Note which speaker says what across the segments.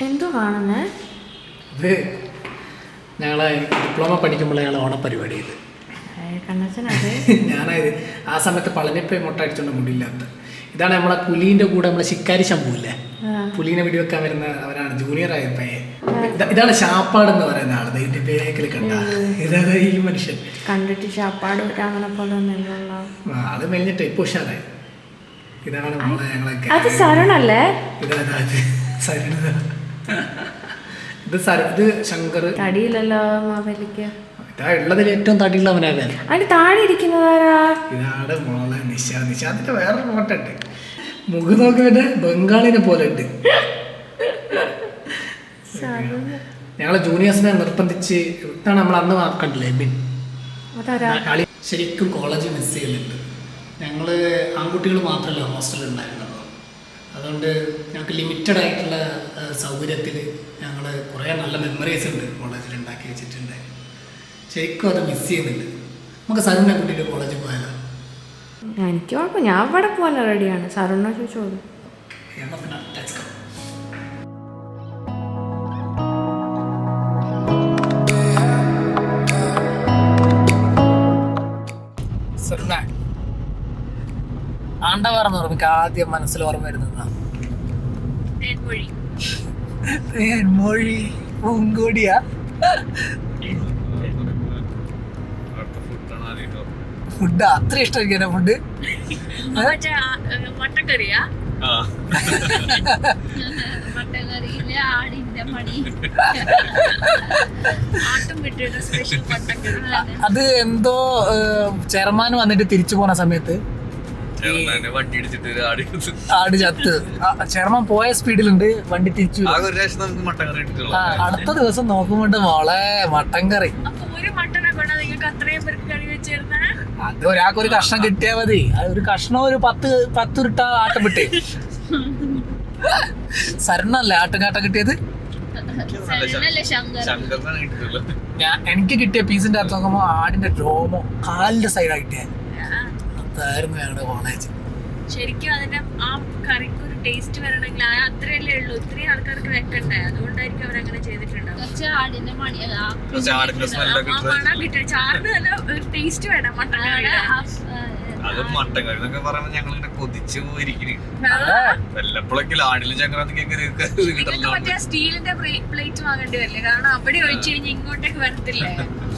Speaker 1: എന്തോ കാണുന്നേ?
Speaker 2: ഇത് ഞങ്ങളെ ഡിപ്ലോമ പഠിക്കുമ്പോൾ ഞങ്ങൾ ഓണപ്പരിപാടി ചെയ്ത് ഞാനത് ആ സമയത്ത് പളനിപ്പ മുട്ട അടിച്ചോണ്ട് മുടിയില്ലാത്ത ഇതാണ് നമ്മളെ പുലീൻ്റെ കൂടെ നമ്മളെ ശിക്കാരി ശംഭുല്ലേ, പുലീനെ വെടിവെക്കാൻ വരുന്ന അവരാണ്, ജൂനിയർ ആയ പയ്യെ. ഇതാണ് ഷാപ്പാട് എന്ന് പറയുന്ന ആള്. ഇതിന്റെ ബേക്കിൽ കണ്ട ഇതാണ് ഈ മനുഷ്യൻ.
Speaker 1: കണ്ടിട്ട് ഷാപ്പാട് അങ്ങനെ പോലെ
Speaker 2: അത് മെലിഞ്ഞിട്ട് ഇപ്പൊ ഉഷാറായി. ഇതാണ് ഞങ്ങളൊക്കെ.
Speaker 1: അത് സരണല്ലേ?
Speaker 2: ഇത് ശങ്കർ.
Speaker 1: തടിയില്ലല്ലോ മാവേലിക്ക്.
Speaker 2: ഇതാ ഉള്ളതിൽ ഏറ്റവും തടിയുള്ളവനാണ്.
Speaker 1: അതിന് താഴെ ഇരിക്കുന്നതാരാ?
Speaker 2: ഇതാണ് മോളെ നിഷാദിന്റെ വേറൊരു ഫോട്ടോ ഉണ്ട്. മുഖം നോക്കി ബംഗാളിനെ പോലെ ഉണ്ട്. ഞങ്ങളെ ജൂനിയേഴ്സിനെ നിർബന്ധിച്ച് ഇതാണ് നമ്മൾ അന്ന് കണ്ടില്ലേ എബിൻ. ശരിക്കും കോളേജ് മിസ് ചെയ്യുന്നുണ്ട്. ഞങ്ങൾ ആൺകുട്ടികൾ മാത്രമല്ല ഹോസ്റ്റലിൽ ഉണ്ടായിരുന്നത്. അതുകൊണ്ട് ഞങ്ങൾക്ക് ലിമിറ്റഡ് ആയിട്ടുള്ള സൗകര്യത്തിൽ ഞങ്ങൾ കുറേ നല്ല മെമ്മറീസ് ഉണ്ട് കോളേജിൽ ഉണ്ടാക്കി വെച്ചിട്ടുണ്ട്. ശരിക്കും അത് മിസ് ചെയ്യുന്നുണ്ട്. നമുക്ക് സരുണിനെ കുട്ടിയുടെ കോളേജിൽ പോയാലോ?
Speaker 1: എനിക്ക് കുഴപ്പം, ഞാൻ അവിടെ പോകാൻ റെഡിയാണ്. സരുണിനെ ചോദിച്ചോളൂ.
Speaker 2: ആണ്ടവാറെന്ന് ഓർമ്മയ്ക്ക് ആദ്യം മനസ്സിൽ ഓർമ്മ വരുന്നതാ മൊഴി പൂങ്കോടിയാ. ഫുഡ് അത്ര ഇഷ്ടമായിരിക്കും ഫുഡ്.
Speaker 3: മട്ടക്കറിയാ
Speaker 2: അത് എന്തോ ചെയർമാൻ വന്നിട്ട് തിരിച്ചു പോണ സമയത്ത് ആട് ചത്ത്. ചെയർമാൻ പോയ സ്പീഡിലുണ്ട്, വണ്ടി തിരിച്ചു. അടുത്ത ദിവസം നോക്കുമ്പോണ്ട് മോളെ മട്ടൻ കറി. അത് ഒരാൾക്ക് ഒരു കഷ്ണം കിട്ടിയാ മതി. ഒരു കഷ്ണം ഒരു 10 ഉരുട്ട ആട്ടം വിട്ടേ. സരണല്ലേ ആട്ടുകാട്ടം കിട്ടിയത്? എനിക്ക് കിട്ടിയ പീസിന്റെ അകത്ത് നോക്കുമ്പോ ആടിന്റെ രോമോ കാലിന്റെ സൈഡായിട്ടേ. അതായിരുന്നു ഞങ്ങളുടെ കോളേജ്.
Speaker 3: ശരിക്കും അതിന്റെ ആ കറിക്ക് ഒരു ടേസ്റ്റ് വരണമെങ്കിൽ അത്രയല്ലേ ഉള്ളൂ. ഒത്തിരി ആൾക്കാർക്ക് വെക്കണ്ടേ, അതുകൊണ്ടായിരിക്കും അവരങ്ങനെ ചെയ്തിട്ടുണ്ടാവും. മണം കിട്ടും. ചാറിന് നല്ല ഒരു ടേസ്റ്റ് വേണം മട്ടൻ
Speaker 4: അത് മട്ടൻ കറി എന്നൊക്കെ പറയുമ്പോ ഞങ്ങളിങ്ങനെ കൊതിച്ചു പോയിരിക്കുന്നു. വല്ലപ്പോഴൊക്കെ ആടിലും
Speaker 3: മറ്റേ സ്റ്റീലിന്റെ പ്ലേറ്റ് വാങ്ങേണ്ടി വരില്ലേ? കാരണം അവിടെ ഒഴിച്ചു കഴിഞ്ഞാൽ ഇങ്ങോട്ടേക്ക് വരത്തില്ലേ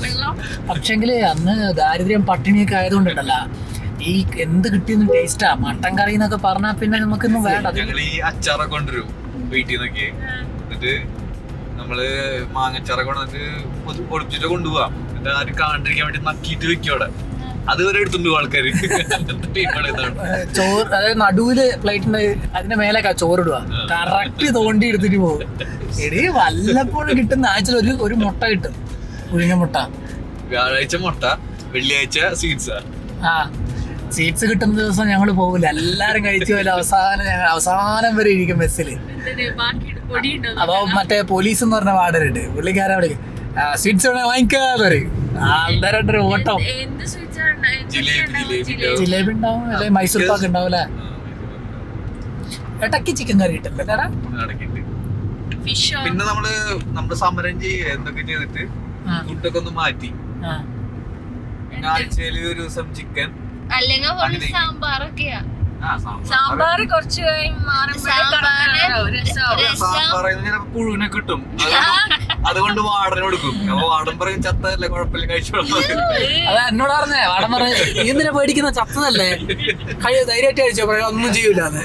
Speaker 3: വെള്ളം.
Speaker 2: പക്ഷെങ്കില് അന്ന് ദാരിദ്ര്യം പട്ടിണിയൊക്കെ ആയതുകൊണ്ടല്ല ഈ എന്ത് കിട്ടിയൊന്നും ടേസ്റ്റാ. മട്ടൻ കറി എന്നൊക്കെ പറഞ്ഞാ പിന്നെ നമുക്കൊന്നും വേണ്ട.
Speaker 4: ഞങ്ങൾ ഈ അച്ചാറൊക്കെ കൊണ്ടുവരും വീട്ടിൽ നിന്നൊക്കെ. എന്നിട്ട് നമ്മള് മാങ്ങച്ചാറൊക്കെ കൊണ്ടിട്ട് പൊടിച്ചിട്ട് കൊണ്ടുപോവാം. എന്നിട്ട് ആരും കാണ്ടിരിക്കാൻ വേണ്ടി നക്കിയിട്ട് വെക്കും അവിടെ. അതുവരെ എടുത്തുണ്ട് ആൾക്കാര്.
Speaker 2: ചോറ് അതായത് നടുവില് പ്ലേറ്റിന്റെ അതിന്റെ മേലേക്കാ ചോറിടുക. കറക്റ്റ് തോണ്ടി എടുത്തിട്ട് പോകും. എടീ വല്ലപ്പോഴും കിട്ടുന്ന ആഴ്ചയിൽ ഒരു മുട്ട കിട്ടും, പുഴുങ്ങ മുട്ട.
Speaker 4: വ്യാഴാഴ്ച മുട്ട, വെള്ളിയാഴ്ച സ്വീറ്റ്സാ.
Speaker 2: ആ സ്വീറ്റ്സ് കിട്ടുന്ന ദിവസം ഞങ്ങൾ പോകില്ല. എല്ലാരും കഴിച്ചു പോലെ അവസാനം വരെ ഇരിക്കും ബസ്സില്. അപ്പൊ മറ്റേ പോലീസ് എന്ന് പറഞ്ഞ വാർഡനുണ്ട്, പുള്ളിക്കാരെ വിളിക്കും സ്വീറ്റ്സ് വേണേ വാങ്ങിക്കാതെ പറയും. ആൾക്കാരുടെ ഓട്ടം. ജിലേബി ഉണ്ടാവും, അല്ലെ മൈസൂർ പാക്ക് ഉണ്ടാവും. അല്ലെ ഇടയ്ക്ക് ചിക്കൻ കറി കിട്ടില്ല.
Speaker 4: പിന്നെ നമ്മള് സമരം എന്തൊക്കെ ചെയ്തിട്ട് ഫുഡൊക്കെ ഒന്ന് മാറ്റി. ആഴ്ചയില് ഒരു ദിവസം ചിക്കൻ,
Speaker 3: അല്ലെങ്കിൽ സാമ്പാറൊക്കെയാ.
Speaker 4: സാമ്പാർ കുറച്ച് പുഴുവിനെ കിട്ടും. അതുകൊണ്ട് വാടന കൊടുക്കും. അപ്പൊ വാടൻ പറയും ചത്തല്ലേ കുഴപ്പമില്ല കഴിച്ചോളാം.
Speaker 2: അതാ എന്നോട് പറഞ്ഞേ. വാടൻ പറഞ്ഞു എന്തിനാ പേടിക്കുന്ന, ചത്തതല്ലേ ധൈര്യമായിട്ട് കഴിച്ചോ, ഒന്നും ചെയ്യൂലെന്ന്.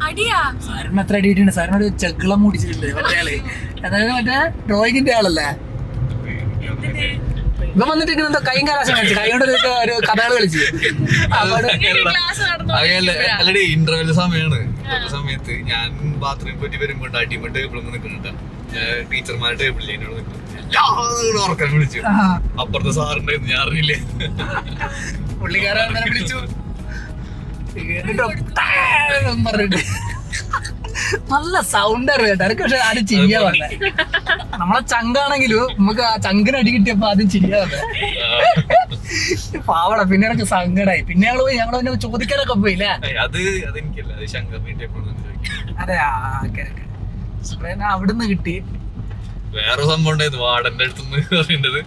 Speaker 3: അടിയാ
Speaker 2: സാറിന് എത്ര അടി കിട്ടിയിട്ടുണ്ട്? സാറിനോട് ചെക്കളം മൂടിച്ചിട്ടുണ്ട് മറ്റേ ആള്. അതായത് മറ്റേ ഡ്രോയിങ്ങിന്റെ ആളല്ലേ. ഇപ്പൊ വന്നിട്ട് എന്തോ കൈയും കാലാശം കളിച്ചു, കൈ കൊണ്ട് ഒരു കഥകൾ കളിച്ചു.
Speaker 4: അല്ലടി ഇന്റർവെൽ സമയമാണ്. സമയത്ത് ഞാൻ ബാത്റൂമിൽ പോയിട്ട് വരുമ്പോ ടീം ടേബിളിൽ നിൽക്കുന്നുണ്ട്. ടീച്ചർമാരുടെ ടേബിളിൽ എന്നോട് നിൽക്കും. ഉറക്കാൻ വിളിച്ചു. അപ്പുറത്തെ സാറുണ്ടായിരുന്നു, ഞാൻ അറിയില്ലേ.
Speaker 2: പുള്ളിക്കാരൻ വിളിച്ചു പറഞ്ഞിട്ട് നല്ല സൗണ്ട് അറിയാം എനിക്ക്. പക്ഷെ ആദ്യം ചിരിയാ പറഞ്ഞേ. നമ്മളെ ചങ്കാണെങ്കിലും നമുക്ക് ആ ചങ്കിന് അടി കിട്ടിയപ്പോ ആദ്യം ചിരിയാ പറഞ്ഞേ. പാവട. പിന്നെ എനിക്ക് സങ്കടായി. പിന്നെ ഞങ്ങള് പോയി ചോദിക്കാനൊക്കെ പോയില്ലേ.
Speaker 4: അതെനിക്കല്ല, അത് ശങ്കർ
Speaker 5: അതെ അവിടുന്ന് കിട്ടി.
Speaker 4: വേറെ സംഭവം ഉണ്ടായിരുന്നു വാടന്റെ അടുത്തുനിന്ന് പറയേണ്ടത്.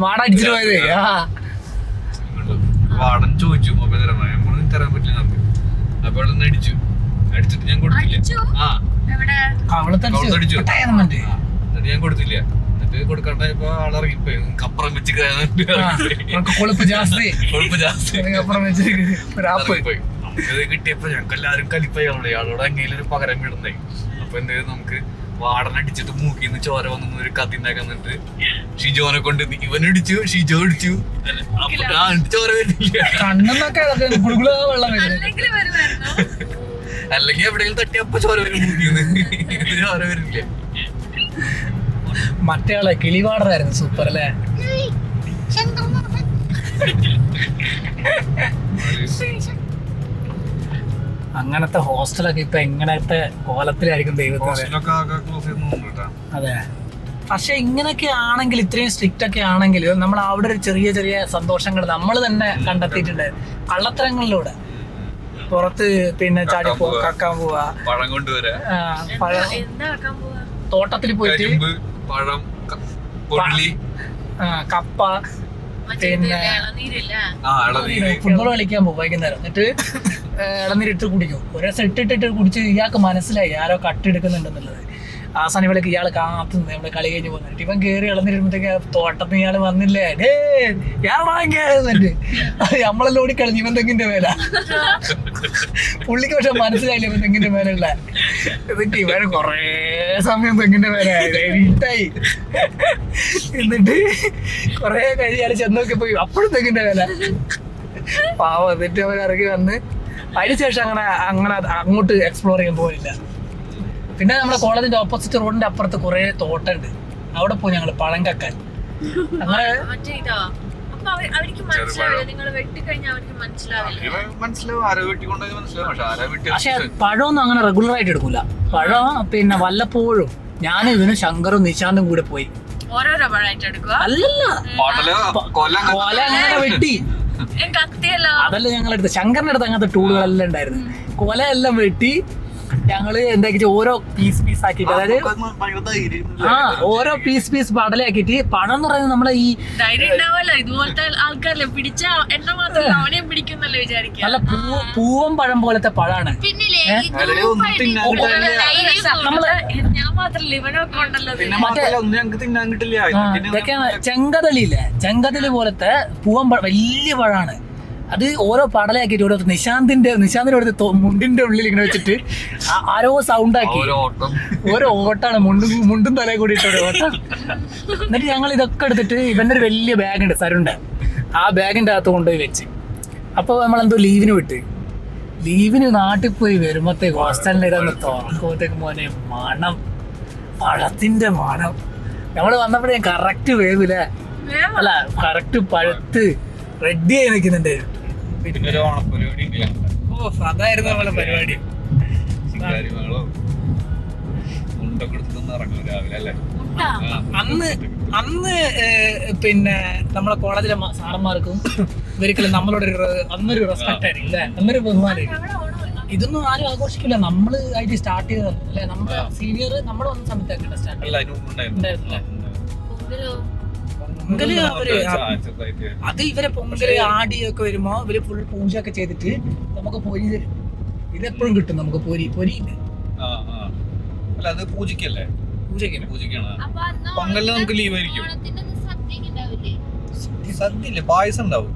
Speaker 5: വാട അടിച്ചിട്ട് പോയത്.
Speaker 4: വാടൻ ചോദിച്ചു മൊബൈൽ തരാൻ പറ്റില്ല നമുക്ക്. അപ്പൊ അവിടെ നിന്ന് അടിച്ചിട്ട് ഞാൻ കൊടുത്തില്ല. എന്നിട്ട് ഞാൻ കൊടുത്തില്ല. എന്നിട്ട് കൊടുക്കണ്ടായപ്പോ ആളിറങ്ങിപ്പോയി. അപ്പുറം വെച്ച്
Speaker 5: കൊഴുപ്പ് ജാസ്തി.
Speaker 4: നമുക്കത് കിട്ടിയപ്പോ ഞങ്ങൾക്ക് എല്ലാവരും കലിപ്പായി. ആളോട് അങ്ങനെയൊരു പകരം വിടുന്നേ. അപ്പൊ എന്ത് ചെയ്തു, നമുക്ക് വാടനടിച്ചിട്ട് മൂക്കിന്ന് ചോര വന്നു ഒരു കത്തി ഉണ്ടാക്കാൻ നിന്നിട്ട് ഷിജോനെ കൊണ്ട് ഇവനടിച്ചു, ഷിജോ അടിച്ചു. ചോര വരുന്നില്ല. അല്ലെങ്കിൽ എവിടെയെങ്കിലും തട്ടിയപ്പോ ചോര വരും മൂക്കിന്ന്. ചോര വരില്ല.
Speaker 5: മറ്റേ ആളെ കിളിവാടനായിരുന്നു സൂപ്പർ അല്ലേ. അങ്ങനത്തെ ഹോസ്റ്റലൊക്കെ ഇപ്പൊ എങ്ങനത്തെ കോലത്തിലായിരിക്കും ദൈവത്തിന്. അതെ, പക്ഷെ ഇങ്ങനെയൊക്കെ ആണെങ്കിൽ, ഇത്രയും സ്ട്രിക്റ്റ് ഒക്കെ ആണെങ്കിൽ നമ്മൾ അവിടെ ഒരു ചെറിയ ചെറിയ സന്തോഷങ്ങൾ നമ്മൾ തന്നെ കണ്ടെത്തിയിട്ടുണ്ട്. കള്ളത്തരങ്ങളിലൂടെ പുറത്ത് പിന്നെ ചാടി കക്കാൻ പോവാ,
Speaker 4: പഴം കൊണ്ടുവരാ,
Speaker 5: തോട്ടത്തിൽ പോയിട്ട്
Speaker 4: പഴം,
Speaker 5: കപ്പ, പിന്നെ ഫുട്ബോൾ കളിക്കാൻ പോകും വൈകുന്നേരം. എന്നിട്ട് ഇളനീരിട്ട് കുടിക്കും. ഒരു സെട്ടിട്ടിട്ട് കുടിച്ച് ഇയാൾക്ക് മനസ്സിലായി ആരോ കട്ടെടുക്കുന്നുണ്ടെന്നുള്ളത്. അവസാനം ഇവിടേക്ക് ഇയാൾ കാത്തു നിന്ന് നമ്മുടെ കളി കഴിഞ്ഞ് പോകുന്നിട്ട് ഇവൻ കയറി ഇളന്നിരുമ്പോഴത്തേക്ക് തോട്ടത്തിന് ഇയാൾ വന്നില്ലേ, ഞാൻ വാങ്ങിക്കാറുണ്ട്. നമ്മളെല്ലാം ഓടിക്കളഞ്ഞു ഇവൻ തെങ്ങിന്റെ മേല. പുള്ളിക്ക് പക്ഷെ മനസ്സിലായില്ല ഇവൻ തെങ്ങിന്റെ മേലുള്ള. എന്നിട്ട് ഇവൻ കൊറേ സമയം തെങ്ങിന്റെ മേലെ ഇരുട്ടായി. എന്നിട്ട് കൊറേ കഴിഞ്ഞാൽ ചെന്ന് നോക്കിയപ്പോ അപ്പോഴും തെങ്ങിന്റെ മേല. പാവം. എന്നിട്ട് അവൻ ഇറങ്ങി വന്ന് അതിനുശേഷം അങ്ങനെ അങ്ങോട്ട് എക്സ്പ്ലോർ ചെയ്യാൻ പോയില്ല. പിന്നെ നമ്മുടെ കോളേജിന്റെ ഓപ്പോസിറ്റ് റോഡിന്റെ അപ്പുറത്ത് കുറെ തോട്ടമുണ്ട്. അവിടെ പോയി ഞങ്ങള് പഴം കക്കാൻ. അങ്ങനെ പക്ഷെ പഴമൊന്നും അങ്ങനെ റെഗുലർ ആയിട്ട് എടുക്കൂല. പഴം പിന്നെ വല്ലപ്പോഴും ഞാനും ഇവനും ശങ്കറും നിശാന്തും കൂടെ പോയി. അല്ലല്ല, കൊല അങ്ങനെ വെട്ടി. അതല്ല ഞങ്ങളെടുത്ത്, ശങ്കറിന്റെ അടുത്ത് അങ്ങനത്തെ ടൂളുകളെല്ലാം ഉണ്ടായിരുന്നു. കൊല എല്ലാം വെട്ടി ഞങ്ങള് എന്താ ഓരോ പീസ് ആക്കിട്ട്, അതായത് ഓരോ പീസ് പടലാക്കിട്ട്. പഴം എന്ന് പറയുന്നത് നമ്മളെ ഈ നല്ല പൂവൻ പഴം പോലത്തെ പഴമാണ്. ഇതൊക്കെയാണ് ചെങ്കതളിയില്ലേ, ചെങ്കതളി പോലത്തെ പൂവൻ വലിയ പഴമാണ്. അത് ഓരോ പടലാക്കിയിട്ട് ഓരോ നിശാന്തിന്റെ അടുത്ത് മുണ്ടിന്റെ ഉള്ളിൽ ഇങ്ങനെ വെച്ചിട്ട് ആരോ സൗണ്ട് ആക്കി ഓരോ ഓട്ടാണ്. മുണ്ടും തലയിൽ കൂടിയിട്ട് ഒരു ഓട്ടം. എന്നിട്ട് ഞങ്ങൾ ഇതൊക്കെ എടുത്തിട്ട് ഇവന്റെ ഒരു വലിയ ബാഗുണ്ട് സരുണ്ട്, ആ ബാഗിന്റെ അകത്ത് കൊണ്ടുപോയി വെച്ച്. അപ്പൊ നമ്മളെന്തോ ലീവിന് നാട്ടിൽ പോയി വരുമ്പോഴത്തേക്ക് ഹോസ്റ്റലിന്റെ ഇതൊന്ന് തുറക്കുമ്പോഴത്തേക്ക് മോനെ മണം, പഴത്തിന്റെ മണം. നമ്മള് വന്നപ്പോഴേ കറക്റ്റ് വേവില്ലേ, അല്ല കറക്റ്റ് പഴുത്ത് റെഡി ആയി നിൽക്കുന്നുണ്ട്. അതായിരുന്നു നമ്മളെ പരിപാടി. അന്ന് പിന്നെ നമ്മളെ കോളേജിലെ സാറന്മാർക്കും ഇവർക്കെല്ലാം നമ്മളോട് അന്നൊരു റെസ്പെക്ട് ആയിരിക്കും അല്ലേ, അന്നൊരു ബഹുമാനായിരിക്കും. ഇതൊന്നും ആരും ആഘോഷിക്കില്ല. നമ്മള് ആയിട്ട് സ്റ്റാർട്ട് ചെയ്തതല്ലേ, നമ്മുടെ സീനിയർ നമ്മൾ വന്ന സമയത്തൊക്കെ സ്റ്റാർട്ട് ഉണ്ടായിരുന്നില്ല. പൊങ്കല് അത് ഇവരെ പൊങ്കല് ആടിയൊക്കെ വരുമ്പോ ഇവര് ഫുൾ പൂജയൊക്കെ ചെയ്തിട്ട് നമുക്ക് പൊരി തരും. ഇതെപ്പോഴും കിട്ടും നമുക്ക് പൊരിയില്ല.
Speaker 4: പൂജയ്ക്കല്ലേ? പൂജയ്ക്കാണ്. പൊങ്കലിന് നമുക്ക് ലീവ് ആയിരിക്കും. സദ്യ ഇല്ല, പായസം ഉണ്ടാവും.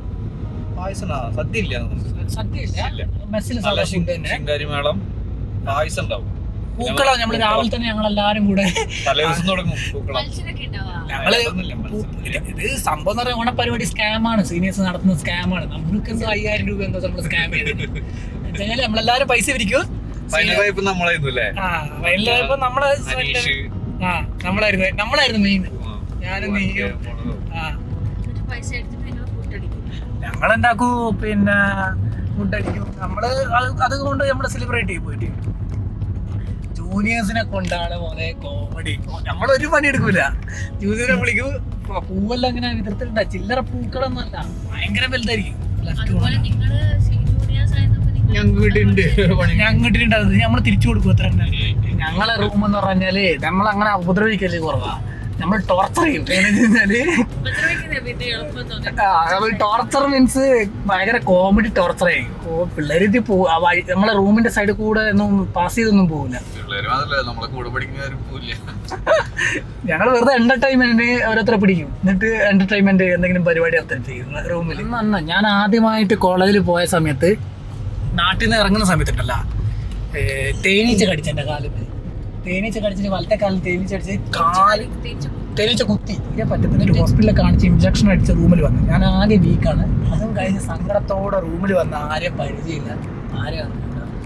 Speaker 4: പായസം സദ്യ ഇല്ല, ശിങ്കാരിമേളം, പായസം ഉണ്ടാവും.
Speaker 5: പൂക്കളം നമ്മള് രാവിലെ തന്നെ ഞങ്ങളെല്ലാരും കൂടെ
Speaker 4: തലേദിവസം തുടങ്ങും പൂക്കളം.
Speaker 5: ഇത് സംഭവം എന്ന് പറഞ്ഞാൽ ഓണപരിപാടി സ്കാമാണ്, സീനിയേഴ്സ് നടത്തുന്ന സ്കാമാണ്. നമുക്ക് എന്തോ 5000 രൂപ എന്തോ നമ്മൾ സ്കാം ചെയ്തത്. നമ്മളെല്ലാരും പൈസ പിരിക്കും. നമ്മളായിരുന്നു മെയിൻ. ഞാനും നീയും ഞങ്ങളുണ്ടാക്കൂ, പിന്നെ ഫുഡ് അടിക്കും. അതുകൊണ്ട് നമ്മള് സെലിബ്രേറ്റ് ചെയ്യും പോയിട്ട്. ജൂനിയേഴ്സിനെ കൊണ്ടാണ് പോലെ കോമഡി. നമ്മളൊരു പണി എടുക്കൂല. ജൂനിയറെ വിളിക്കൂ, പൂവെല്ലാം അങ്ങനെ വിതരത്തിലുണ്ടാ. ചില്ലറ പൂക്കളൊന്നും അല്ല, ഭയങ്കര വലുതായിരിക്കും.
Speaker 4: ഞങ്ങണ്ട് പണി.
Speaker 5: ഞങ്ങിട്ടുണ്ടാവും നമ്മൾ തിരിച്ചു കൊടുക്കും. അത്ര ഞങ്ങളെ റൂം എന്ന് പറഞ്ഞാല് നമ്മൾ അങ്ങനെ ഉപദ്രവിക്കല് കുറവാ, നമ്മൾ ടോർച്ചർ ചെയ്യും. ടോർച്ചർ മീൻസ് ഭയങ്കര കോമഡി ടോർച്ചർ ചെയ്യും. പിള്ളേര് നമ്മളെ റൂമിന്റെ സൈഡിൽ കൂടെ ഒന്നും പാസ് ചെയ്തൊന്നും പോകില്ല. ഞങ്ങൾ വെറുതെ എന്റർടൈൻമെന്റിന് ഓരോരുത്തരെ പിടിക്കും, എന്നിട്ട് എന്റർടൈൻമെന്റ് എന്തെങ്കിലും പരിപാടി അവതരിപ്പിക്കും റൂമിൽ. ഞാൻ ആദ്യമായിട്ട് കോളേജിൽ പോയ സമയത്ത്, നാട്ടിൽ നിന്ന് ഇറങ്ങുന്ന സമയത്തുണ്ടല്ല, തേനീച്ച കടിച്ച എന്റെ കാലിൽ. തേനീച്ച കടിച്ചിട്ട് വലത്തെ കാലിൽ തേനീച്ച അടിച്ച് കാല് തേനീച്ച കുത്തി ഇതേ പറ്റത്തില്ല. ഒരു ഹോസ്പിറ്റലിൽ കാണിച്ച് ഇഞ്ചക്ഷൻ അടിച്ച റൂമിൽ വന്നു. ഞാൻ ആകെ വീക്കാണ്. അതും കഴിഞ്ഞ് സങ്കടത്തോടെ റൂമിൽ വന്ന് ആരെയും പരിചയമില്ല, ആരെയും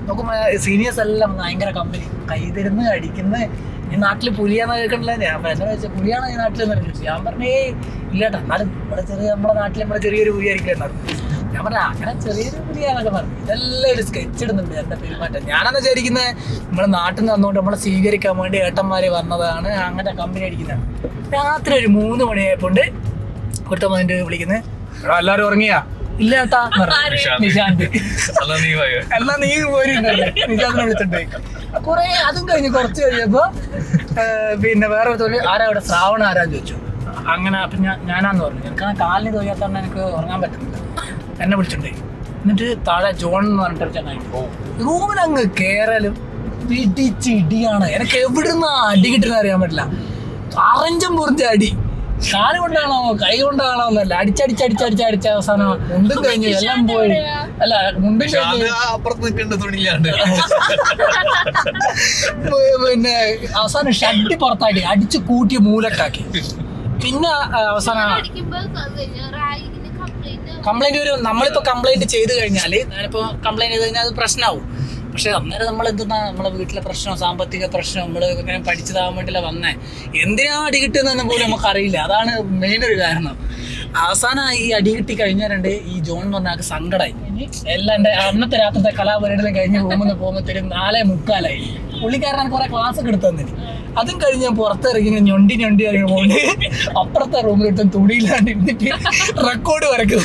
Speaker 5: നോക്കുമ്പോൾ സീനിയേഴ്സ് എല്ലാം ഭയങ്കര കമ്പനി, കൈതരുന്ന് അടിക്കുന്ന. ഈ നാട്ടിൽ പുലിയാന്ന് കേൾക്കണില്ല. ഞാൻ എന്നെ വെച്ചാൽ പുലിയാണോ ഈ നാട്ടിൽ എന്ന് ചോദിച്ചു. ഞാൻ പറഞ്ഞേ ഇല്ലേട്ടാ, എന്നാലും നമ്മുടെ നാട്ടിൽ നമ്മുടെ ചെറിയൊരു പുലിയായിരിക്കും എന്നാണ്. ഞാൻ പറഞ്ഞ അങ്ങനെ ചെറിയൊരു പുലിയാന്നൊക്കെ പറഞ്ഞു. ഇതെല്ലാം ഒരു സ്കെച്ച് ഇടുന്നുണ്ട് എൻ്റെ പെരുമാറ്റം. ഞാനെന്ന് വിചാരിക്കുന്നത് നമ്മുടെ നാട്ടിൽ നിന്ന് വന്നുകൊണ്ട് നമ്മളെ സ്വീകരിക്കാൻ വേണ്ടി ഏട്ടന്മാരെ വന്നതാണ്, അങ്ങനെ കമ്പനി അടിക്കുന്നതാണ്. രാത്രി ഒരു 3 മണിയായപ്പോണ്ട് കുട്ടമ്മ വിളിക്കുന്നത്, എല്ലാവരും ഉറങ്ങിയാ? ഇല്ല ഏട്ടാ നിശാന്ത്. എന്നാ നീ പോരുണ്ടല്ലേ നിശാന്തിനെ വിളിച്ചിട്ടുണ്ട്. കുറെ അതും കഴിഞ്ഞ് കുറച്ച് കഴിഞ്ഞപ്പോ പിന്നെ വേറെ തോന്നി ആരാ ഇവിടെ ശ്രാവണ ആരാന്ന് ചോദിച്ചു. അങ്ങനെ അപ്പം ഞാനാന്ന് പറഞ്ഞു. എനിക്ക് ആ കാലിന് തോന്നിയാത്തോണ്ട് എനിക്ക് ഉറങ്ങാൻ പറ്റുന്നില്ല. എന്നെ വിളിച്ചിട്ടുണ്ട്. എന്നിട്ട് താഴെ ജോൺ എന്ന് പറഞ്ഞിട്ട് ചങ്ങായി റൂമിൽ അങ്ങ് കേറലും പിടിച്ച് ഇടിയാണ്. എനിക്ക് എവിടുന്ന് അടി കിട്ടുന്ന അറിയാൻ പറ്റില്ല. അറഞ്ചം പൊറിച്ച അടി, കാല് കൊണ്ടാണോ കൈ കൊണ്ടാണോ എന്നല്ല, അടിച്ചടിച്ചടിച്ചടിച്ചടിച്ച അവസാനം മുണ്ടും കഴിഞ്ഞു, എല്ലാം പോയി. അല്ല മുണ്ടും കഴിഞ്ഞു, പിന്നെ അവസാനം ഷഡ്ഡി പുറത്താക്കി അടിച്ച് കൂട്ടി മൂലക്കാക്കി. പിന്നെ അവസാനം കംപ്ലൈന്റ് വരും. നമ്മളിപ്പോ കംപ്ലൈന്റ് ചെയ്ത് കഴിഞ്ഞാല്, ഞാനിപ്പോ കംപ്ലൈന്റ് ചെയ്ത് കഴിഞ്ഞാൽ അത് പ്രശ്നമാവും. പക്ഷെ അന്നേരം നമ്മൾ എന്തെന്നാ, നമ്മളെ വീട്ടിലെ പ്രശ്നം, സാമ്പത്തിക പ്രശ്നം, നമ്മൾ ഇങ്ങനെ പഠിച്ചതാവാൻ വേണ്ടിയില്ല വന്നേ, എന്തിനാ അടി കിട്ടുന്നതെന്ന് പോലും നമുക്കറിയില്ല. അതാണ് മെയിൻ ഒരു കാരണം. അവസാനം ഈ അടി കിട്ടി കഴിഞ്ഞാലുണ്ട് ഈ ജോൺ എന്ന് പറഞ്ഞാൽ സങ്കടമായി. എല്ലാം എൻ്റെ അന്നത്തെ രാത്രിത്തെ കലാപരിപാടികളും കഴിഞ്ഞ് റൂമിൽ നിന്ന് പോകുമ്പോഴത്തേക്കും 4:45. പുള്ളിക്കാരനാണ് കുറെ ക്ലാസ് ഒക്കെ എടുത്തു തന്നിന്. അതും കഴിഞ്ഞ് ഞാൻ പുറത്തിറങ്ങി ഞൊണ്ടി ഇറങ്ങി പോണ്ട് അപ്പുറത്തെ റൂമിലിട്ട് തുണിയില്ലാണ്ട് ഇരുന്നിട്ട് റെക്കോർഡ് വരയ്ക്കും.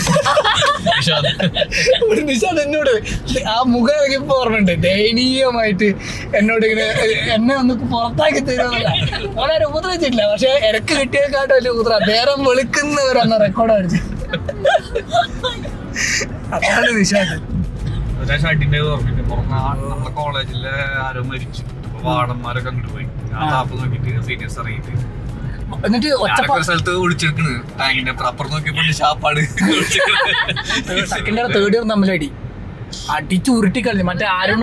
Speaker 5: ഒരു നിശാന്ത് എന്നോട് ആ മുഖം ഇറങ്ങിയപ്പോ ഓർമ്മയുണ്ട്, ദയനീയമായിട്ട് എന്നോട് ഇങ്ങനെ എന്നെ ഒന്ന് പുറത്താക്കി തരുമെന്നല്ല. വളരെ ഉപദ്രവിച്ചിട്ടില്ല, പക്ഷെ ഇടക്ക് കിട്ടിയേക്കാട്ടും വലിയ ഉപദ്ര നേരം വെളുക്കുന്നവരെന്ന റെക്കോർഡ് അടിച്ചു. അതാണ് നിശാന്ത്.
Speaker 4: നമ്മളെ കോളേജിലെ ആരോ മരിച്ചു, വാർഡന്മാരൊക്കെ അങ്ങോട്ട് പോയി. താപ്പ് നോക്കിട്ട് സീനിയേഴ്സ് ഇറങ്ങിയിട്ട്
Speaker 5: എന്നിട്ട്
Speaker 4: സ്ഥലത്ത് ഒളിച്ചെടുക്കണ്. ടാങ്കിന്റെ അപ്പുറം നോക്കിയപ്പോ ഷാപ്പാട്.
Speaker 5: സെക്കൻഡ് ഇയർ തേർഡ് ഇയർ തമ്മിലടി അടിച്ചു ഉരുട്ടിക്കളഞ്ഞു. മറ്റേ ആരും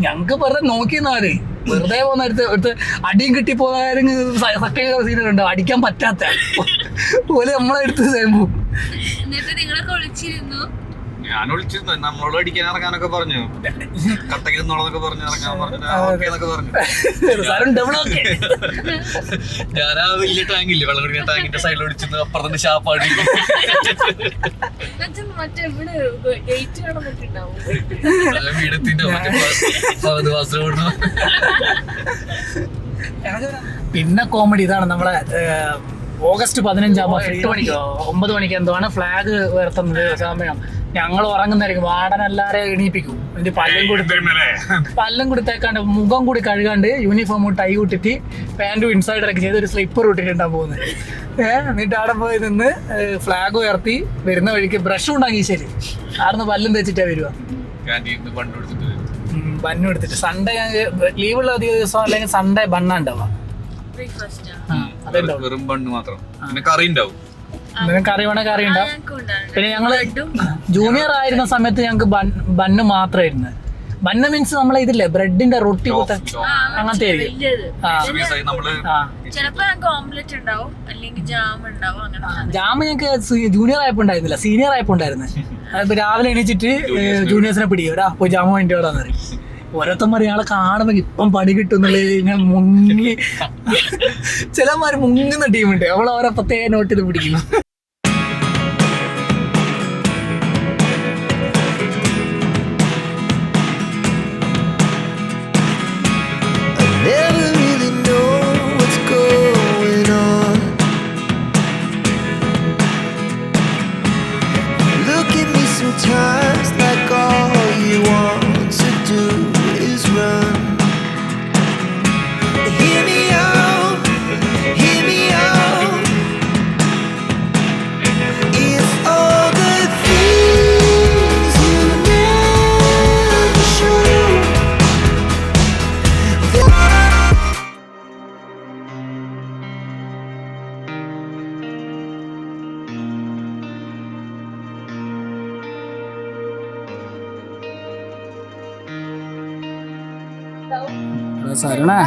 Speaker 5: ഞങ്ങക്ക് വെറുതെ നോക്കിയെന്നാല് വെറുതെ പോകുന്ന അടുത്ത് അടിയും കിട്ടി പോകാനും സെക്കൻഡ് ഇയർ സീനിയറുണ്ടോ അടിക്കാൻ പറ്റാത്ത പോലെ നമ്മളെ എടുത്ത് പോകും.
Speaker 4: ഞാൻ വിളിച്ചിരുന്നു, നമ്മളോട് അടിക്കാൻ ഇറങ്ങാനൊക്കെ പറഞ്ഞു, കട്ടക്ക് നിന്നോളൊക്കെ പറഞ്ഞു, ഇറങ്ങാൻ പറഞ്ഞു. ഞാൻ ആ വലിയ ടാങ്കില്ലേ വെള്ളം കുടിക്കുന്ന ടാങ്കിന്റെ സൈഡിൽ ഒടിച്ചിരുന്നു. അപ്പുറത്തെ ഷാപ്പാടി വീടെത്തിന്റെ
Speaker 5: പിന്നെ കോമഡി ഇതാണ്. നമ്മളെ ഓഗസ്റ്റ് 15 8 മണിക്കോ 9 മണിക്ക് എന്തോ ആണ് ഫ്ലാഗ് ഉയർത്തുന്നത് സമയം. ഞങ്ങൾ ഉറങ്ങുന്നതായിരിക്കും. വാർഡൻ എല്ലാവരെയും എണീപ്പിക്കും. എന്നിട്ട് പല്ലും കൊടുത്തേക്കാണ്ട് മുഖം കൂടി കഴുകാണ്ട് യൂണിഫോം ടൈ ഇട്ടിട്ട് പാൻറ്റും ഇൻസൈഡറൊക്കെ ചെയ്ത് ഒരു സ്ലിപ്പർ ഇട്ടിട്ടുണ്ടാകും പോകുന്നത്. എന്നിട്ട് അവിടെ പോയി നിന്ന് ഫ്ലാഗ് ഉയർത്തി വരുന്ന വഴിക്ക് ബ്രഷും ഉണ്ടാക്കി ശരി ആർന്ന് പല്ലും തേച്ചിട്ടാ വരുക. ബണ്ണും എടുത്തിട്ട് സൺഡേ ലീവുള്ള അധിക ദിവസം അല്ലെങ്കിൽ സൺഡേ ബണ്ണ ഉണ്ടാവുക. കറി വേണേ കറി ഉണ്ടാവും. പിന്നെ ഞങ്ങള് ജൂനിയർ ആയിരുന്ന സമയത്ത് ഞങ്ങക്ക് ബണ്ണ് മാത്രമായിരുന്നു. ബണ്ണ് മീൻസ് നമ്മളെ ഇതില്ലേ ബ്രെഡിന്റെ റൊട്ടി കൂട്ട അങ്ങനത്തെ ജാമ് ഞങ്ങക്ക് ജൂനിയർ ആയപ്പോ ഉണ്ടായിരുന്നില്ല, സീനിയർ ആയപ്പോ ഉണ്ടായിരുന്നു. അതിപ്പോ രാവിലെ എണീച്ചിട്ട് ജൂനിയേഴ്സിനെ പിടിക്കും, പോയി ജാമ വേണ്ടി വിടാന്ന് പറയും. ഓരോരുത്തന്മാർ ഇയാളെ കാണുമ്പോ ഇപ്പം പണി കിട്ടുന്നുള്ളത് ഇങ്ങനെ മുങ്ങി. ചിലന്മാര് മുങ്ങുന്ന ടീമുണ്ട്, അവൾ ഓരോ പ്രത്യേക നോട്ടിൽ പിടിക്കും.
Speaker 6: Sometimes like all
Speaker 5: സരണേ,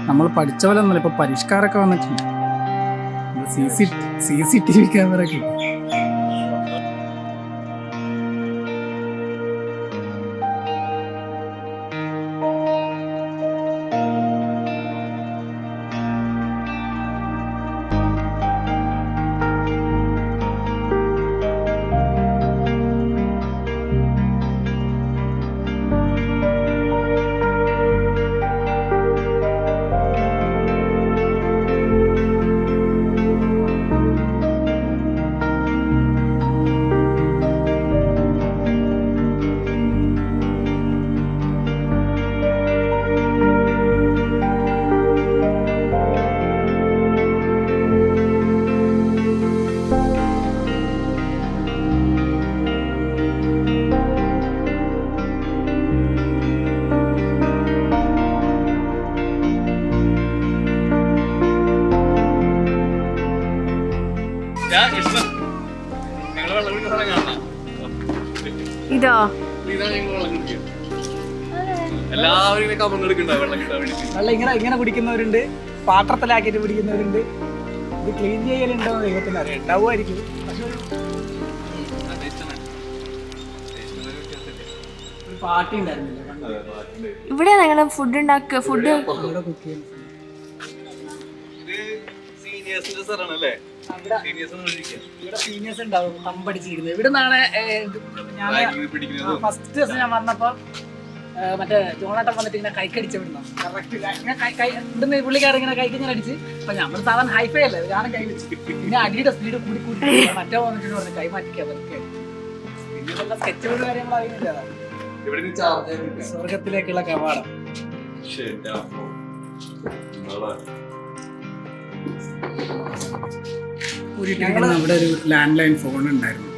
Speaker 5: നമ്മൾ പഠിച്ച പോലെ ഒന്നുമില്ല, ഇപ്പൊ പരിഷ്കാരമൊക്കെ വന്നിട്ടുണ്ട്. CCTV ക്യാമറ ഒക്കെ.
Speaker 1: ഇതോ
Speaker 4: എല്ലാവരും വെള്ളം
Speaker 5: ഇങ്ങനെ കുടിക്കുന്നവരുണ്ട്, പാത്രത്തിലാക്കിയിട്ട് കുടിക്കുന്നവരുണ്ട്. ഇത് ക്ലീൻ ചെയ്യലുണ്ടോ ദൈവത്തിന് അറിയാം, ഉണ്ടാവുമായിരിക്കും. ഒരു പാർട്ടി ഉണ്ടായിരുന്നില്ല
Speaker 1: ഇവിടെ ഞങ്ങൾ ഫുഡ് ഉണ്ടാക്കുക. ഫുഡ്
Speaker 5: ഇവിടെ കുക്ക് ചെയ്യുന്ന ഇവിടെ സീനിയേഴ്സ് ഉണ്ടാവും തമ്പടിച്ചിരിക്കുന്നത്. ഇവിടെ നിന്നാണ് ഞാൻ ഫസ്റ്റ് ദിവസം ഞാൻ വന്നപ്പോ മറ്റേ ജോണാട്ടം വന്നിട്ട് ഇങ്ങനെ കൈക്കടിച്ച് വിടുന്നു. കറക്റ്റ് ഇവിടുന്ന് പുള്ളിക്കാരൻ ഇങ്ങനെ കൈക്ക് അടിച്ച്. അപ്പൊ നമ്മൾ സാധാരണ ഹൈഫൈ അല്ലേ, ഞാനും കൈ വെച്ച്. പിന്നെ അടിയുടെ സ്പീഡ് കൂടി കൂടി മറ്റോ വന്നിട്ട് പറഞ്ഞു കൈ മാറ്റിക്കാൻ പറ്റുക. പിന്നെ സ്കെച്ചുകളുടെ കാര്യങ്ങൾ അറിയുന്നില്ല. സ്വർഗത്തിലേക്കുള്ള കവാടം. അവിടെ ഒരു ലാൻഡ് ലൈൻ ഫോൺ ഉണ്ടായിരുന്നു.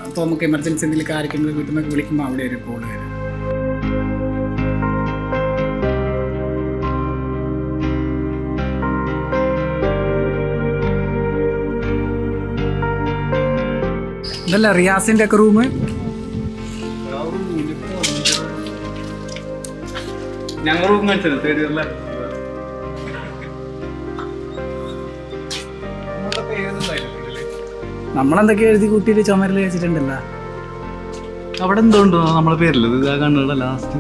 Speaker 5: അപ്പോൾ നമുക്ക് എമർജൻസി എന്തെങ്കിലും കാര്യങ്ങൾ വീട്ടിൽ നിന്നൊക്കെ വിളിക്കുമ്പോൾ അവിടെ ഒരു കോൾ വരും. ഇതല്ല റിയാസിന്റെ ഒക്കെ റൂം.
Speaker 4: ഞങ്ങൾ റൂം കാണിച്ചത് തേടിയല്ലേ.
Speaker 5: നമ്മളെന്തൊക്കെ എഴുതി കൂട്ടിയിട്ട് ചുമരിൽ വെച്ചിട്ടുണ്ടല്ലോ.
Speaker 4: അവിടെ എന്തോണ്ടോ നമ്മളെ പേരില്ല, ഇത് കണ്ണുള്ള ലാസ്റ്റ്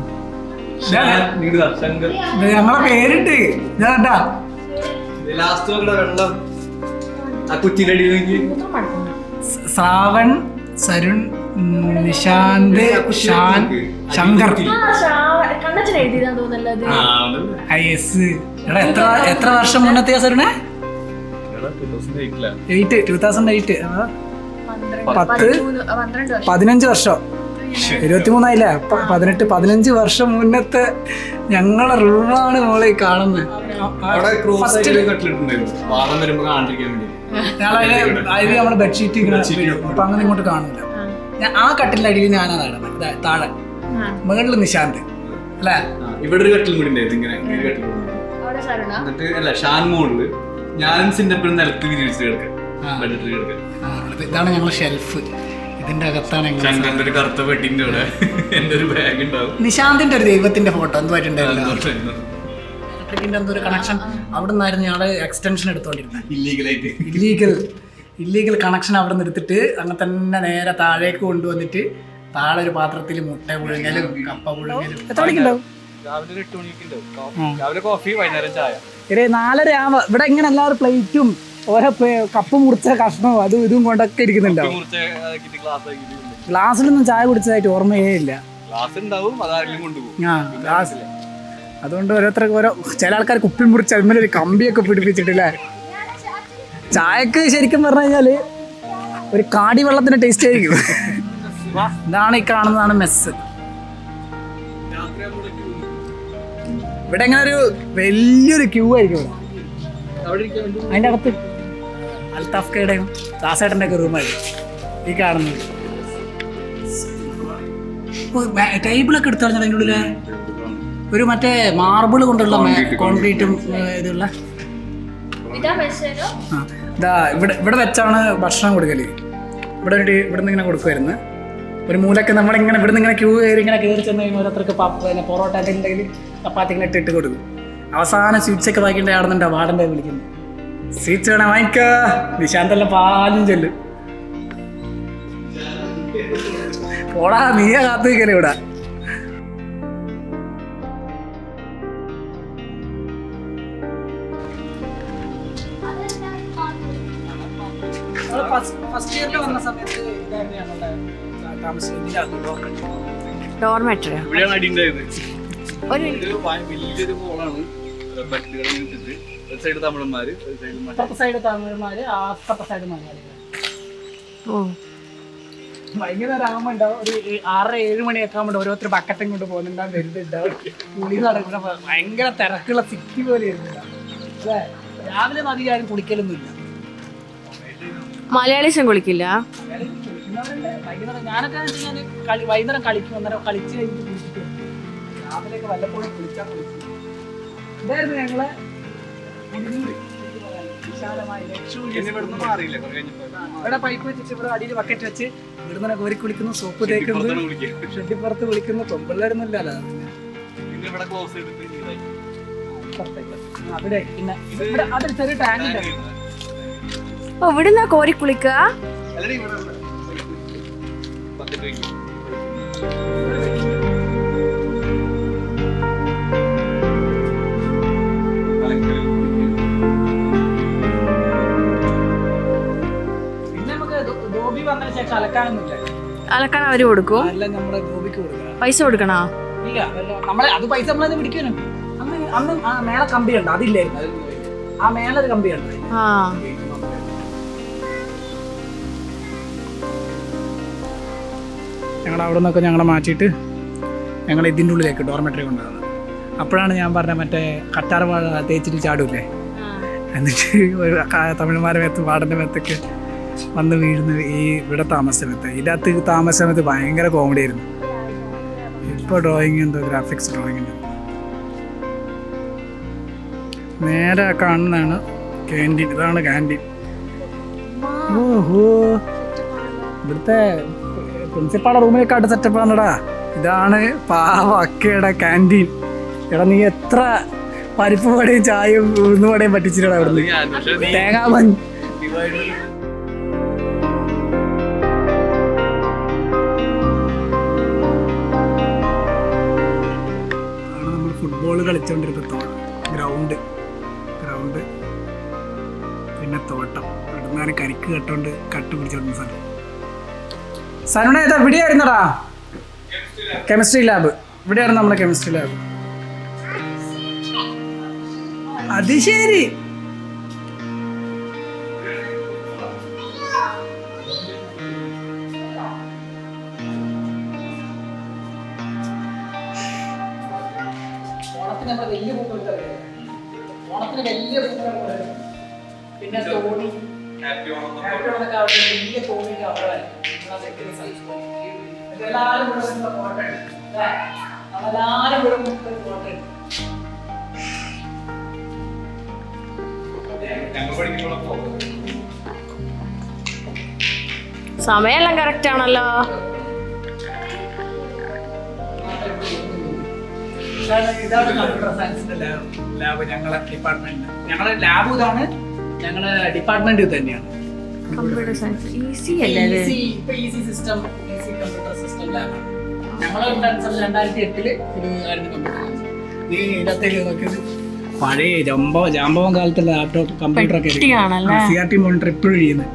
Speaker 5: ഞങ്ങളെ പേരിട്ട്
Speaker 4: ലാസ്റ്റ് വെള്ളം ആ കുറ്റിയിലടി
Speaker 5: ശ്രാവൺ, സരുൺ, നിശാന്ത്, ഷാൻ, ശങ്കർ. എത്ര വർഷം മുന്നത്തെയാ സരുണേ? 2008. 15 വർഷം. 23 15 വർഷം മുന്നത്തെ ഞങ്ങളെ റൂമാണ് മോളെ കാണുന്നത്. അതിൽ നമ്മള് ബെഡ്ഷീറ്റ് അപ്പൊ അങ്ങനെ ഇങ്ങോട്ട് കാണില്ല. ഞാൻ ആ കട്ടിലിന്റെ അടിയിൽ ഞാനാ നടന്നത്, താഴെ മുകളിൽ നിശാന്ത് അല്ലേ.
Speaker 4: ഇവിടെ ഒരു കട്ടിലും കൂടി ഉണ്ടായിരുന്നു ഇങ്ങനെ. എന്നിട്ട് അല്ല ഷാൻ മോളില് ഞാനും സിന്നപ്പോഴും നിലത്ത് വിരിച്ച് കിടക്കാം.
Speaker 5: ഇതാണ് ഞങ്ങളെ ഷെൽഫ്. ഇതിന്റെ അകത്താണ്
Speaker 4: ഒരു കറുത്ത പെട്ടിന്റെ ഇവിടെ എന്റെ ഒരു ബാഗ് ഉണ്ടാവും.
Speaker 5: നിശാന്തിന്റെ ഒരു ദൈവത്തിന്റെ ഫോട്ടോ എന്തുമായിട്ടുണ്ടായിരുന്നു. എന്തോ ഒരു കണക്ഷൻ അവിടെ നിന്നായിരുന്നു ഞങ്ങള് എക്സ്റ്റൻഷൻ എടുത്തോണ്ടിരുന്നത്. ഇല്ലീഗൽ കണക്ഷൻ അവിടെ നിന്ന് എടുത്തിട്ട് അങ്ങനെ തന്നെ നേരെ താഴേക്ക് കൊണ്ടുവന്നിട്ട് താഴെ ഒരു പാത്രത്തിൽ മുട്ട പുഴുങ്ങലും കപ്പ പുഴുങ്ങലും. എത്ര മണിക്കുണ്ടാവും?
Speaker 4: രാവിലെ 8 മണിക്കുണ്ടാവും. രാവിലെ കോഫി, വൈകുന്നേരം ചായ.
Speaker 5: 4:30 ആവുമ്പോ ഇവിടെ ഇങ്ങനെ എല്ലാവരും പ്ലേറ്റും ഓരോ കപ്പ് മുറിച്ച കഷ്ണവും അതും ഇതും കൊണ്ടൊക്കെ ഇരിക്കുന്നുണ്ടാവും. ഗ്ലാസ്സിലൊന്നും ചായ കുടിച്ചതായിട്ട് ഓർമ്മയേ ഇല്ല. ഗ്ലാസ് അതുകൊണ്ട് ഓരോരുത്തർക്ക് ഓരോ ചില ആൾക്കാർ കുപ്പി മുറിച്ച് അതിന്മേലെ ഒരു കമ്പിയൊക്കെ പിടിപ്പിച്ചിട്ടില്ലേ. ചായക്ക് ശരിക്കും പറഞ്ഞു കഴിഞ്ഞാല് ഒരു കാടി വെള്ളത്തിന്റെ ടേസ്റ്റ് ആയിരിക്കും. ഇതാണ് ഈ കാണുന്നതാണ് മെസ്സ്. ഇവിടെ ഇങ്ങനെ ഒരു വലിയൊരു ക്യൂ ആയിരിക്കും ഇവിടെ. അതിൻ്റെ അകത്ത് അൽത്താഫ്കയുടെയും ദാസേട്ടൻ്റെ ഒക്കെ റൂമായിരിക്കും ഈ കാണുന്നത്. ടേബിളൊക്കെ എടുത്തു കളഞ്ഞാൽ അതിൻ്റെ ഉള്ളില് ഒരു മറ്റേ മാർബിൾ കൊണ്ടുള്ള കോൺക്രീറ്റും ഇതുള്ള ഇവിടെ വെച്ചാണ് ഭക്ഷണം കൊടുക്കല്. ഇവിടെ നിന്ന് ഇങ്ങനെ കൊടുക്കുമായിരുന്നു. ഒരു മൂലക്ക് നമ്മളിങ്ങനെ ഇവിടുന്ന് ഇങ്ങനെ ക്യൂ കയറി ഇങ്ങനെ കയറി ചെന്ന് കഴിഞ്ഞാൽ ഓരോരുത്തർക്ക് പിന്നെ പൊറോട്ട ഉണ്ടെങ്കിൽ ചപ്പാത്തി ഇങ്ങനെ ഇട്ട് കൊടുക്കും. അവസാനം സ്വീറ്റ്സൊക്കെ വാങ്ങിക്കേണ്ട ആടുന്നുണ്ടോ വാടൻ്റെ വിളിക്കുന്നു, സ്വീറ്റ്സ് വേണേ വാങ്ങിക്ക, നിശാന്തെല്ലാം പാലും ചെല്ലും. പോടാ നീയാ കാത്തു നിൽക്കല്ലേ ഇവിടെ. ഫസ്റ്റ് ഇയറിൽ വന്ന സമയത്ത്
Speaker 1: ഡോർമെട്രിയോ?
Speaker 4: ഇവിടെയാണ് അടി ഉണ്ടായത്.
Speaker 1: ഒരു
Speaker 4: വലിയൊരു ഹോളാണ്, ബെഡുകൾ വെച്ചിട്ട് ഒരു സൈഡ് തമിഴന്മാര് ഒരു സൈഡ്
Speaker 5: അപ്പുറത്തെ സൈഡ് തമിഴന്മാര്, അപ്പുറത്തെ സൈഡ് മലയാളികൾ.
Speaker 1: ഓ
Speaker 5: വൈകുന്നേരം ആകുമ്പോൾ ഉണ്ടാവും ഒരു 6-7 മണിയൊക്കെ ആകുമ്പോൾ ഓരോരുത്തർ ബക്കറ്റും കൊണ്ട് പോകുന്നുണ്ടാവും, വരുന്നുണ്ടാവും, കുളി നടക്കുന്ന ഭയങ്കര തിരക്കുള്ള സിറ്റി പോലെ ഇരുന്നുണ്ടാവും അല്ലേ. രാവിലെ അധികം ആരും കുളിക്കലൊന്നുമില്ല.
Speaker 1: മലയാളീസും കുളിക്കില്ല.
Speaker 5: വൈകുന്നേരം ഞാനൊക്കെ വൈകുന്നേരം കളിക്കും, അന്നേരം കളിച്ച് കഴിഞ്ഞിട്ട് കുളിച്ചിട്ട് രാവിലെയൊക്കെ വല്ലപ്പോഴും കുളിച്ചാൽ കുളിക്കും. ഇതായിരുന്നു ഞങ്ങളെ വിശാലമായ ഇവിടെ പൈപ്പ് വെച്ചിട്ട് ഇവിടെ അടിയിൽ ബക്കറ്റ് വെച്ച് ഇവിടുന്ന് കോരി കുളിക്കുന്നു, സോപ്പ് തേക്കുന്നു, ഷെഡിപ്പുറത്ത് വിളിക്കുന്നു. തൊമ്പിള്ളേരുന്നില്ലല്ലോ അവിടെ. പിന്നെ അതൊരു ചെറിയ ടാങ്ക് ഉണ്ടായിരുന്നു.
Speaker 1: ഓ ഇവിടുന്നാ കോരി കുളിക്കുക? അലക്കാൻ അവര് കൊടുക്കും? പൈസ കൊടുക്കണോ?
Speaker 5: ഇല്ല, നമ്മളെ അത് പൈസ നമ്മളത് പിടിക്കാനും. അന്ന് ആ മേള കമ്പി ഉണ്ട്, അതില്ലായിരുന്നു. ആ മേള ഒരു കമ്പി ഉണ്ട്. ഞങ്ങൾ അവിടെ നിന്നൊക്കെ ഞങ്ങളെ മാറ്റിയിട്ട് ഞങ്ങൾ ഇതിൻ്റെ ഉള്ളിലേക്ക് ഡോർമെട്രി കൊണ്ടുവന്നത്. അപ്പോഴാണ് ഞാൻ പറഞ്ഞ മറ്റേ കറ്റാർ വാഴ തേച്ചിട്ട് ചാടൂല്ലേ, എന്നിട്ട് ഒരു തമിഴ്മാരുടെ മേത്ത് വാടൻ്റെ മേത്തൊക്കെ വന്ന് വീഴുന്നു ഈ ഇവിടെ താമസ സമയത്ത്. ഇതിനകത്ത് താമസ സമയത്ത് ഭയങ്കര കോമഡി ആയിരുന്നു. ഇപ്പോൾ ഡ്രോയിങ് എന്തോ ഗ്രാഫിക്സ് ഡ്രോയിങ് ഉണ്ട്. നേരെ കാണുന്നതാണ് ക്യാൻറ്റീൻ. ഇതാണ് ക്യാൻറ്റീൻ. ഓഹോ, ഇവിടുത്തെ പ്രിൻസിപ്പാളുടെ റൂമിലേക്കാട്ട് സെറ്റപ്പാണടാ. ഇതാണ് പാവ അക്കയുടെ ക്യാൻറ്റീൻ. എടാ നീ എത്ര പരിപ്പ് വടയും ചായയും ഉഴുന്നു വടയും പറ്റിച്ചിട്ടാ ഇവിടുന്ന് തേങ്ങാമൻ. നമ്മൾ ഫുട്ബോൾ കളിച്ചോണ്ടിരുന്ന ഗ്രൗണ്ട് പിന്നെ തോട്ടം. ഇവിടുന്നാണ് കരിക്ക് കട്ടോണ്ട് കട്ട് പിടിച്ചോണ്ടിരുന്ന സ്ഥലം. സനുണ ഏതാ ഇവിടെയായിരുന്നടാ കെമിസ്ട്രി ലാബ്? ഇവിടെയായിരുന്നു നമ്മുടെ കെമിസ്ട്രി ലാബ്. അത് ശരി. പിന്നെ തോണി വലിയ തോണിയുടെ അവിടെ എല്ലാവരും ഇവിടെ ഫോട്ടോ നമ്മളെല്ലാവരും ഇവിടെ ഫോട്ടോ
Speaker 1: സമയെല്ലാം കറക്റ്റ് ആണല്ലോ.
Speaker 5: ഇതാണ് കമ്പ്യൂട്ടർ സയൻസിന്റെ ലാബ്. ഞങ്ങളെ ഡിപ്പാർട്ട്മെന്റ്, ഞങ്ങളുടെ ലാബ് ഇതാണ്, ഞങ്ങളുടെ ഡിപ്പാർട്ട്മെന്റ് ഇത് തന്നെയാണ്.
Speaker 1: കമ്പ്യൂട്ടർ സയൻസ് ഈസി അല്ലേ?
Speaker 5: ഇപ്പൊ easy system, easy computer system ലാബാണ്. ഞങ്ങളെ 2008 ആയിരുന്നു കമ്പ്യൂട്ടർ സയൻസ്. നീ ഇതിനകത്തേക്ക് നോക്കിയത് പഴയ ജാമ്പവം കാലത്തെ ലാപ്ടോപ്പ് കമ്പ്യൂട്ടർ ഒക്കെ CRT മോണിറ്റർ ഇപ്പോഴും ചെയ്യുന്നത്.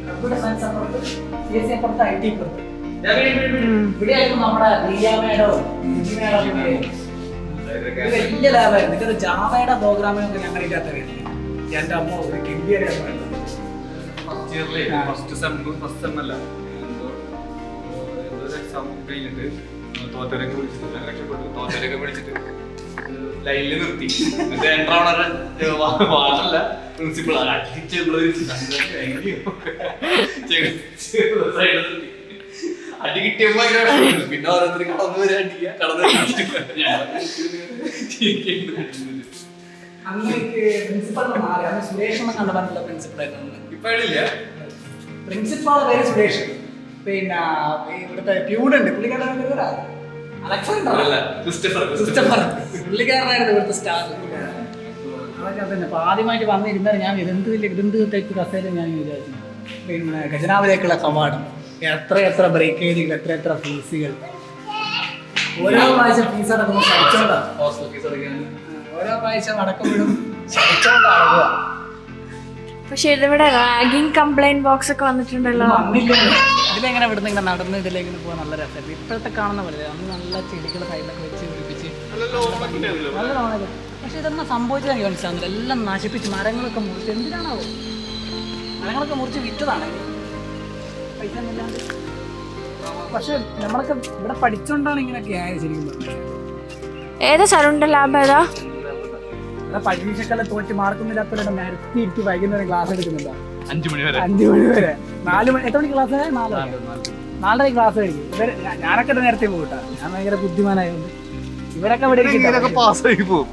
Speaker 5: കമ്പ്യൂട്ടർ സയൻസ് അപ്പുറത്ത്, CSC അപ്പുറത്ത്, IT ഇപ്പുറത്ത്. ഇവിടെയായിരുന്നു നമ്മുടെ റിയാമേഡോ വലിയ ലാബായിരുന്നു. ഇത് ജാവയുടെ പ്രോഗ്രാമിംഗ് ഒക്കെ ഞങ്ങൾ ഇല്ലാത്ത വരുന്നത്. എന്റെ അമ്മ ഒരു കിണ്ടിയുടെ
Speaker 4: ലൈനിൽ നിർത്തി വാട്ടല്ല പ്രിൻസിപ്പൾ അടി കിട്ടിയപ്പോ പിന്നെ ഓരോരുത്തർക്ക് കടന്നു വരെ അടിക്കുക കടന്നു.
Speaker 5: പ്രിൻസിപ്പൾ മാറി. സുരേഷ് കണ്ടു പറഞ്ഞില്ല പ്രിൻസിപ്പൾ ആയിരുന്നു.
Speaker 4: ഇപ്പൊ ഇല്ല
Speaker 5: പ്രിൻസിപ്പാളെ പേര് സുരേഷ്. പിന്നെ ഇവിടുത്തെ ട്യൂഡുണ്ട്, പുള്ളിക്കാരൻ്റെ പേര് അലക്സാണ്ടർ, ക്രിസ്റ്റഫർ. പുള്ളിക്കാരനായിരുന്നു ഇവിടുത്തെ സ്റ്റാർ. അതൊക്കെ തന്നെ. അപ്പോൾ ആദ്യമായിട്ട് വന്നിരുന്നാൽ ഞാൻ ഇതെന്ത് ടൈപ്പ് കസേര ഞാൻ വിചാരിച്ചു. പിന്നെ ഖജനാവിലേക്കുള്ള കവാടം, എത്ര ബ്രേക്കേജുകൾ, എത്ര ഫീസുകൾ. ഓരോ പ്രാവശ്യം ഫീസ് അടക്കുമ്പോൾ പഠിച്ചോണ്ടാണ്, ഓരോ പ്രാവശ്യം അടക്കുമ്പോഴും പഠിച്ചോണ്ടാണ് പോവാ.
Speaker 1: പക്ഷെ ഇതിവിടെ റാഗിങ് കംപ്ലൈന്റ് ബോക്സ് ഒക്കെ വന്നിട്ടുണ്ടല്ലോ.
Speaker 5: ഇതിലെങ്ങനെ ഇവിടുന്ന് ഇങ്ങനെ നടന്ന് ഇതിലേക്ക് പോകാൻ നല്ല രസമായിട്ട്. ഇപ്പോഴത്തെ കാണുന്ന പോലെ അന്ന് നല്ല ചെടികൾ സൈഡിലൊക്കെ വെച്ച് പിടിപ്പിച്ച് നല്ല ലോണൊക്കെ. പക്ഷെ ഇതൊന്നും സംഭവിച്ചത് എനിക്ക് മനസ്സിലാകുന്നില്ല. എല്ലാം നശിപ്പിച്ച് മരങ്ങളൊക്കെ മുറിച്ച്. എന്തിനാണാവോ മരങ്ങളൊക്കെ മുറിച്ച് വിറ്റതാണ് പൈസ ഒന്നുമില്ലാണ്ട്. പക്ഷെ നമ്മളൊക്കെ ഇവിടെ പഠിച്ചോണ്ടാണ് ഇങ്ങനെയൊക്കെ ആയത് ശരിക്കും പറഞ്ഞത്.
Speaker 1: ഏതാ സറുണ്ട ലാബ് ഏതാ?
Speaker 5: ഇവിടെ പരീക്ഷക്കെല്ലാം തോറ്റ് മാർക്കൊന്നുമില്ലാത്തവരുടെ നിരത്തി ഇരുത്തി വൈകുന്നേരം ക്ലാസ് എടുക്കുന്നുണ്ടോ?
Speaker 4: 5 മണി വരെ
Speaker 5: 4 മണി. എത്ര മണി ക്ലാസ്? 4:30 ക്ലാസ് കഴിക്കും. ഞാനൊക്കെ നേരത്തെ പോകട്ടാ, ഞാൻ ഭയങ്കര ബുദ്ധിമാനായതുകൊണ്ട്. ഇവരൊക്കെ ഇവിടെ
Speaker 4: പാസ്സായി പോകും.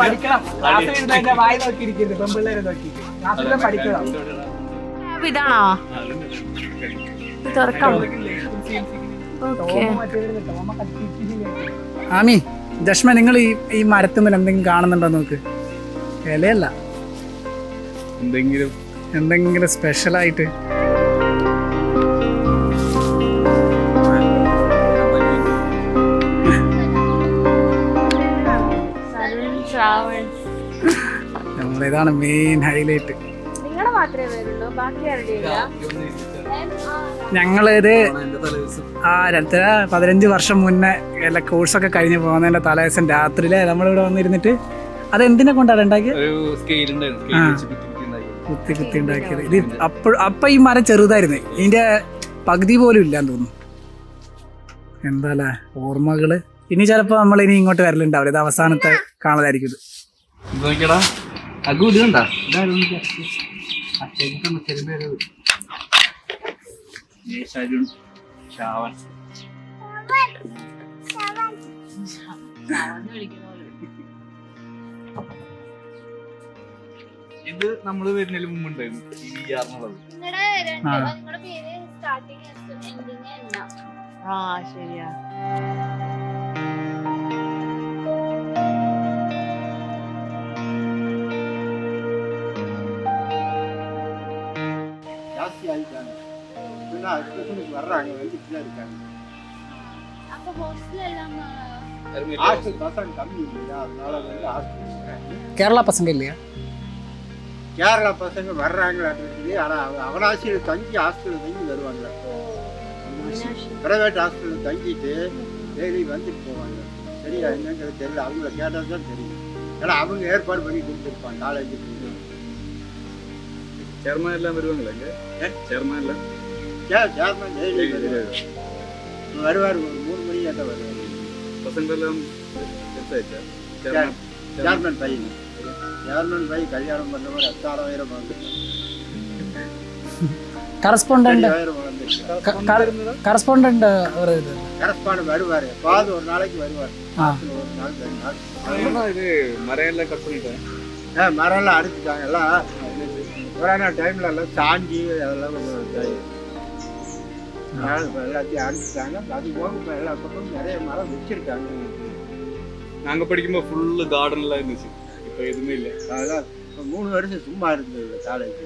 Speaker 5: പഠിക്കണം. ക്ലാസ് എഴുതാൻ വായി നോക്കിയിരിക്കുന്നത് പെൺപിള്ളേരെ നോക്കി. ക്ലാസ്സിലെ പഠിക്കണം.
Speaker 1: ഇതാണോ തുറക്കാം?
Speaker 5: ആമി ജഷ്മ, നിങ്ങൾ ഈ മരത്തുമ്പോൾ എന്തെങ്കിലും കാണുന്നുണ്ടോ നോക്ക്. ഇലയല്ല, എന്തെങ്കിലും സ്പെഷ്യലായിട്ട്. നമ്മളിതാണ് മെയിൻ ഹൈലൈറ്റ്. ഞങ്ങളിത് 15 വർഷം മുന്നേ എല്ലാ കോഴ്സൊക്കെ കഴിഞ്ഞ് പോകുന്നതിന്റെ തലേദിവസം രാത്രിയിലെ നമ്മളിവിടെ വന്നിരുന്നിട്ട് അതെന്തിനെ കൊണ്ടാണ് ഉണ്ടാക്കിയത്? കുത്തി ഉണ്ടാക്കിയത്. ഇത് അപ്പൊ ഈ മരം ചെറുതായിരുന്നു, ഇതിന്റെ പകുതി പോലും ഇല്ലാന്ന് തോന്നുന്നു. എന്താ ഓർമ്മകള്. ഇനി ചിലപ്പോ നമ്മൾ ഇനി ഇങ്ങോട്ട് വരലുണ്ടാവില്ല. ഇത് അവസാനത്തെ കാണലായിരിക്കും. ഇത്
Speaker 4: ഇത് നമ്മള് വരുന്നതിന് മുമ്പ് ഉണ്ടായിരുന്നു.
Speaker 3: ശരിയാ.
Speaker 5: കേരള பசங்க இல்லையா?
Speaker 6: கேரளா பசங்க வர்றாங்களாட்டு இருக்குது. ஆனால் அவனாசியில் தங்கி ஹாஸ்டலில் தங்கி வருவாங்க. ப்ரைவேட் ஹாஸ்டலில் தங்கிட்டு டெய்லி வந்துட்டு போவாங்க. சரியா என்னங்கிறது தெரியல, அவங்கள கேட்டால் தான் தெரியும். ஏன்னா அவங்க ஏற்பாடு பண்ணி கொடுத்துருப்பாங்க காலேஜுக்கு.
Speaker 4: சேர்மன் எல்லாம் வருவாங்களா? சேர்மன்
Speaker 6: டெய்லி வருவார். ஒரு 3 மணி கேட்டால் வருவார்.
Speaker 4: பசங்க எல்லாம்
Speaker 6: சேர்மன் பையன் கல்யாணம் பண்ணவர் 6000 வாங்க.
Speaker 5: கரஸ்பாண்டன்ட்
Speaker 6: வருவார். பாது ஒரு நாளைக்கு வருவார். ஒரு நாள் 2 நாள்.
Speaker 4: இது மரையெல்லாம் கட் பண்ணிட்டேன்.
Speaker 6: மரம்லாம் அடிச்சுட்டாங்க. எல்லாம் கொரோனா டைம்ல எல்லாம் சாஞ்சி அதெல்லாம் எல்லாத்தையும் அடிச்சுட்டாங்க. அது போக எல்லா பக்கமும் நிறைய மரம் வச்சிருக்காங்க.
Speaker 4: நாங்க படிக்கும்போது ஃபுல்லு கார்டன்லாம் இருந்துச்சு. இப்போ எதுவுமே இல்லை.
Speaker 6: அதெல்லாம் 3 வருஷம் சும்மா இருந்தது காலேஜ்.